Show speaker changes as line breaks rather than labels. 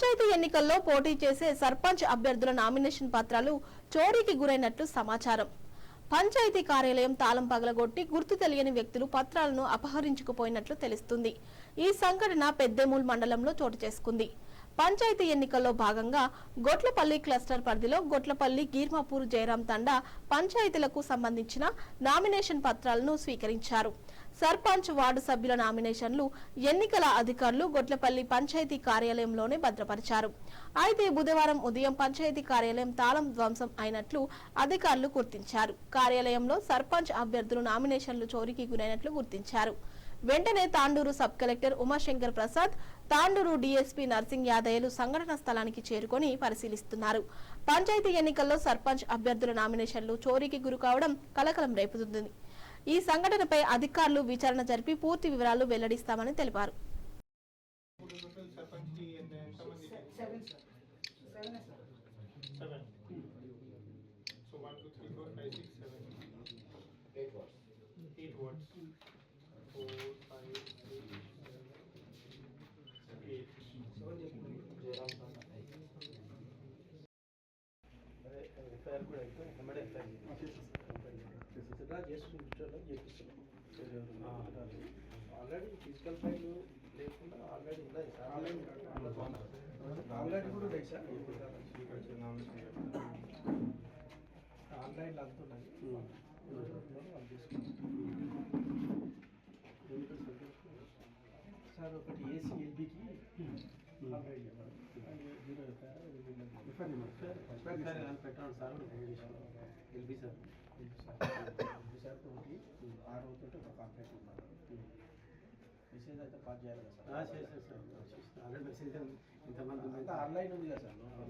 పంచాయతీ ఎన్నికల్లో పోటీ చేసే సర్పంచ్ అభ్యర్థుల నామినేషన్ పత్రాలు చోరీకి గురైనట్లు సమాచారం. పంచాయతీ కార్యాలయం తాళం పగలగొట్టి గుర్తు తెలియని వ్యక్తులు పత్రాలను అపహరించుకుపోయినట్లు తెలుస్తుంది. ఈ సంఘటన పెద్దేమూల్ మండలంలో చోటు చేసుకుంది. పంచాయతీ ఎన్నికల్లో భాగంగా గొట్లపల్లి క్లస్టర్ పరిధిలో గొట్లపల్లి, గీర్మాపూర్, జయరాం తండా పంచాయతీలకు సంబంధించిన నామినేషన్ పత్రాలను స్వీకరించారు. సర్పంచ్, వార్డు సభ్యుల నామినేషన్లు ఎన్నికల అధికారులు గొట్లపల్లి పంచాయతీ కార్యాలయంలోనే భద్రపరిచారు. అయితే బుధవారం ఉదయం పంచాయతీ కార్యాలయం తాళం ధ్వంసం అయినట్లు అధికారులు గుర్తించారు. కార్యాలయంలో సర్పంచ్ అభ్యర్థులు నామినేషన్లు చోరీకి గురైనట్లు గుర్తించారు. వెంటనే Tandur sub collector Umashankar Prasad, Tandur DSP Narsing యాదయ్యలు సంఘటన స్థలానికి చేరుకొని పరిశీలిస్తున్నారు. పంచాయతీ ఎన్నికల్లో సర్పంచ్ అభ్యర్థుల నామినేషన్లు చోరీకి గురికావడం కలకలం రేపుతుంది. ఈ సంఘటనపై అధికారులు విచారణ జరిపి పూర్తి వివరాలు వెల్లడిస్తామని తెలిపారు.
ఆల్రెడీ ఫిజికల్ ఫైల్ లేకుండా ఆల్రెడీ ఉన్నాయి సార్. ఆల్రెడీ కూడా ఉన్నాయి సార్. ఆన్లైన్లో అంతున్నాయి సార్. ఒకటి ఏసీ ఎల్బీకి ఆల్రెడీ పెట్టండి సార్. ఎల్బీ సార్ సార్ ఒకటి 6 తోటి ఒక కాంటాక్ట్ ఉన్నారు. మెసేజ్ అయితే పాస్ చేయాలి కదా సార్. చేస్తాను సార్. ఆల్రెడీ మెసేజ్ ఇంతమంది ఆన్లైన్ ఉంది కదా సార్.